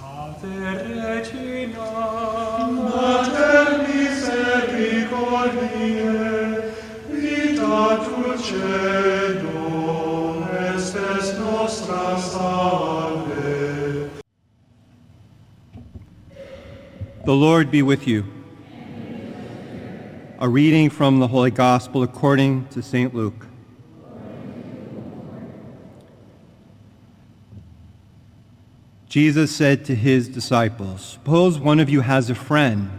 Ave Regina, Mater misericordiae, vita dulcedo, estes nostra salve. The Lord be with you. A reading from the Holy Gospel according to St. Luke. Jesus said to his disciples, "Suppose one of you has a friend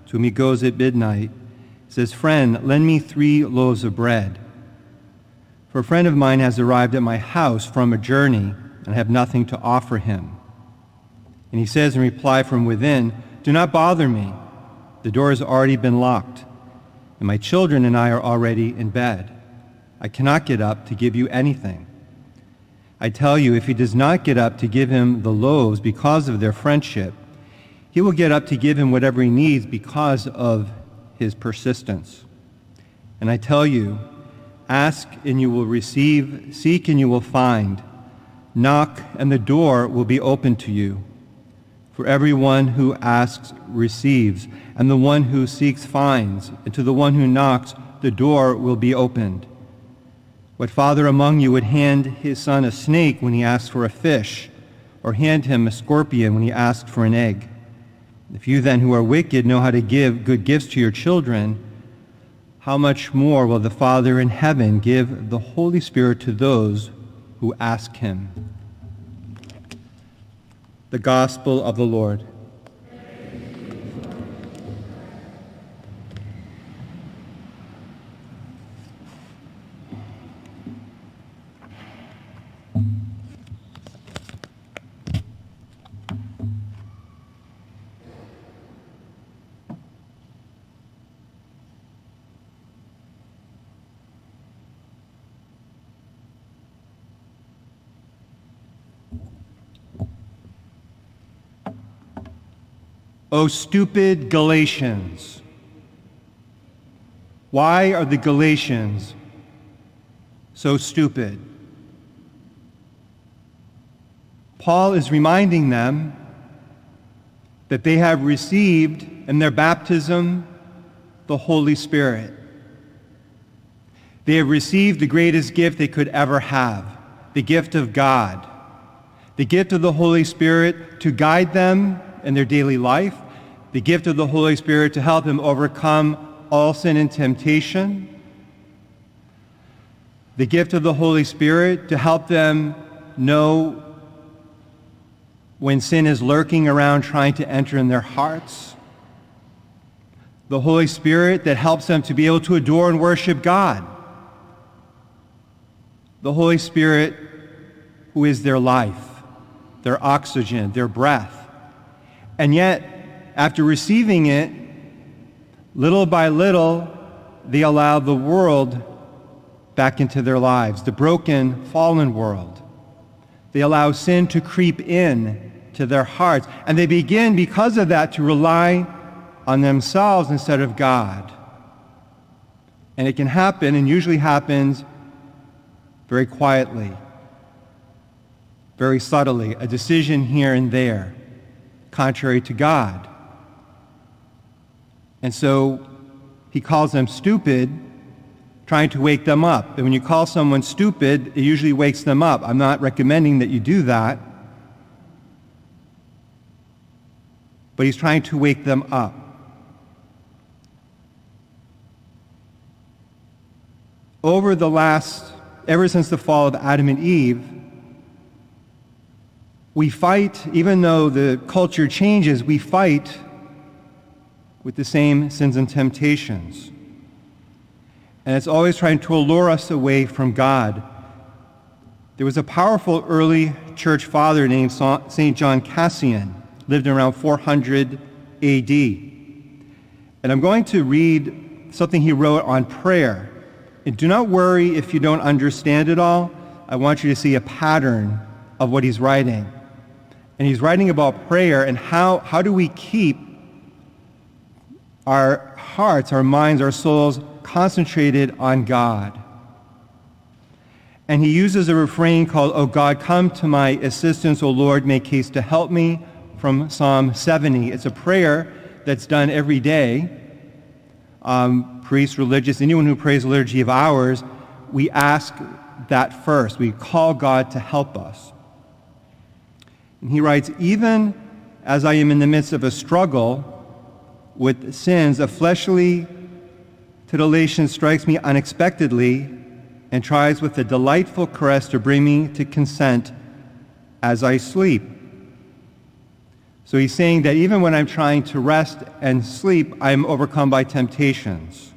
to whom he goes at midnight, says, 'Friend, lend me 3 loaves of bread. For a friend of mine has arrived at my house from a journey, and I have nothing to offer him.' And he says in reply from within, 'Do not bother me. The door has already been locked, and my children and I are already in bed. I cannot get up to give you anything.' I tell you, if he does not get up to give him the loaves because of their friendship, he will get up to give him whatever he needs because of his persistence. And I tell you, ask and you will receive, seek and you will find, knock and the door will be opened to you. For everyone who asks receives, and the one who seeks finds, and to the one who knocks the door will be opened. What father among you would hand his son a snake when he asks for a fish, or hand him a scorpion when he asks for an egg? If you then who are wicked know how to give good gifts to your children, how much more will the Father in heaven give the Holy Spirit to those who ask him?" The Gospel of the Lord. O stupid Galatians! Why are the Galatians so stupid? Paul is reminding them that they have received in their baptism the Holy Spirit. They have received the greatest gift they could ever have, the gift of God, the gift of the Holy Spirit to guide them in their daily life, the gift of the Holy Spirit to help them overcome all sin and temptation, the gift of the Holy Spirit to help them know when sin is lurking around trying to enter in their hearts, the Holy Spirit that helps them to be able to adore and worship God, the Holy Spirit who is their life, their oxygen, their breath. And yet, after receiving it, little by little, they allow the world back into their lives, the broken, fallen world. They allow sin to creep in to their hearts, and they begin, because of that, to rely on themselves instead of God. And it can happen, and usually happens very quietly, very subtly, a decision here and there, contrary to God. And so he calls them stupid, trying to wake them up. And when you call someone stupid, it usually wakes them up. I'm not recommending that you do that, but he's trying to wake them up. Ever since the fall of Adam and Eve, we fight, even though the culture changes, we fight with the same sins and temptations. And it's always trying to allure us away from God. There was a powerful early church father named St. John Cassian, lived around 400 AD. And I'm going to read something he wrote on prayer. And do not worry if you don't understand it all. I want you to see a pattern of what he's writing. And he's writing about prayer and how do we keep our hearts, our minds, our souls concentrated on God. And he uses a refrain called, "O God, come to my assistance, O Lord, make haste to help me, from Psalm 70. It's a prayer that's done every day. Priests, religious, anyone who prays the liturgy of hours, we ask that first. We call God to help us. And he writes, even as I am in the midst of a struggle with sins, a fleshly titillation strikes me unexpectedly and tries with a delightful caress to bring me to consent as I sleep. So he's saying that even when I'm trying to rest and sleep, I'm overcome by temptations.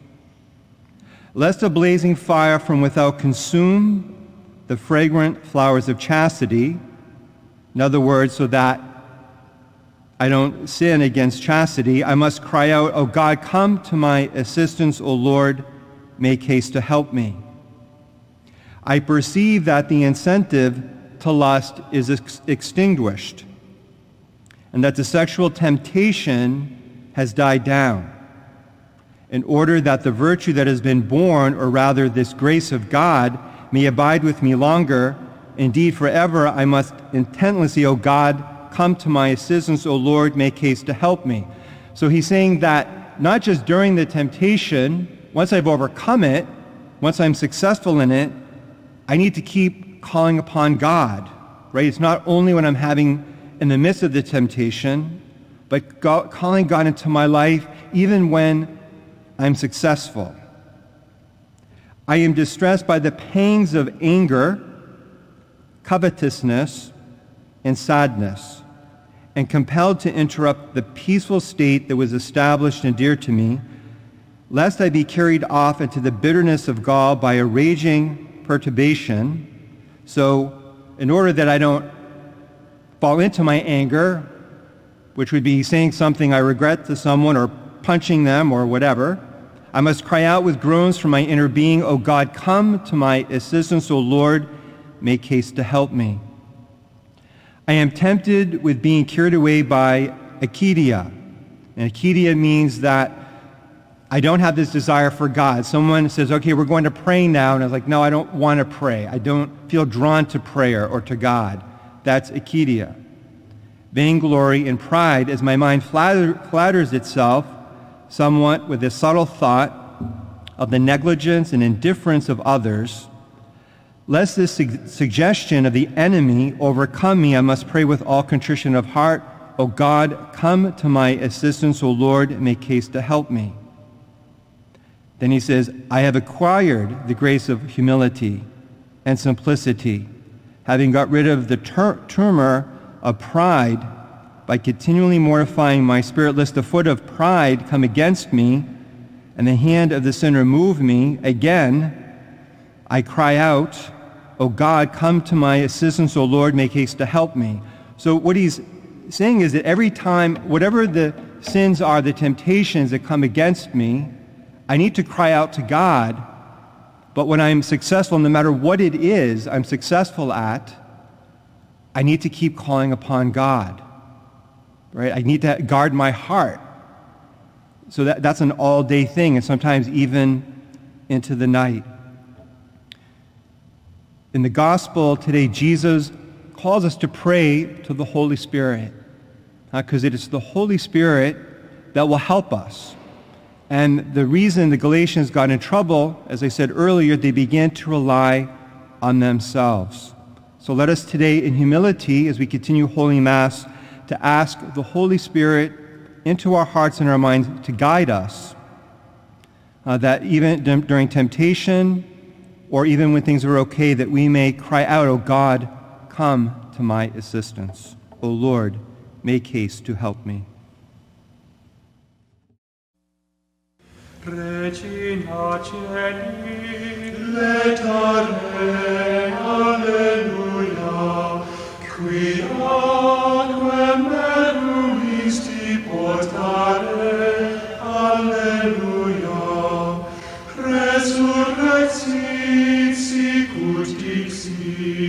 Lest a blazing fire from without consume the fragrant flowers of chastity, in other words, so that I don't sin against chastity, I must cry out, O God, come to my assistance, O Lord, make haste to help me. I perceive that the incentive to lust is extinguished, and that the sexual temptation has died down, in order that the virtue that has been born, or rather this grace of God, may abide with me longer. Indeed, forever I must intently say, O God, come to my assistance, O Lord, make haste to help me. So he's saying that not just during the temptation, once I've overcome it, once I'm successful in it, I need to keep calling upon God, right? It's not only when I'm having in the midst of the temptation, but calling God into my life even when I'm successful. I am distressed by the pangs of anger, covetousness, and sadness, and compelled to interrupt the peaceful state that was established and dear to me, lest I be carried off into the bitterness of gall by a raging perturbation. So, in order that I don't fall into my anger, which would be saying something I regret to someone or punching them or whatever, I must cry out with groans from my inner being, O God, come to my assistance, O Lord, make haste to help me. I am tempted with being carried away by akidia. And akidia means that I don't have this desire for God. Someone says, okay, we're going to pray now. And I was like, no, I don't want to pray. I don't feel drawn to prayer or to God. That's akidia. Vainglory and pride, as my mind flatters itself somewhat with a subtle thought of the negligence and indifference of others. Lest this suggestion of the enemy overcome me, I must pray with all contrition of heart, O God, come to my assistance, O Lord, make haste to help me. Then he says, I have acquired the grace of humility and simplicity, having got rid of the tumor of pride by continually mortifying my spirit, lest the foot of pride come against me and the hand of the sinner move me. Again, I cry out, O God, come to my assistance, O Lord, make haste to help me. So what he's saying is that every time, whatever the sins are, the temptations that come against me, I need to cry out to God. But when I'm successful, no matter what it is I'm successful at, I need to keep calling upon God. Right? I need to guard my heart. So that's an all-day thing, and sometimes even into the night. In the gospel today, Jesus calls us to pray to the Holy Spirit, because it is the Holy Spirit that will help us. And the reason the Galatians got in trouble, as I said earlier, they began to rely on themselves. So let us today, in humility, as we continue Holy Mass, to ask the Holy Spirit into our hearts and our minds to guide us, that even during temptation or even when things are okay, that we may cry out, O God, come to my assistance. O Lord, make haste to help me. Regina Celi, Letare, Alleluia, qui aquam meruisti portare, Alleluia, resurrexit sicut dixit,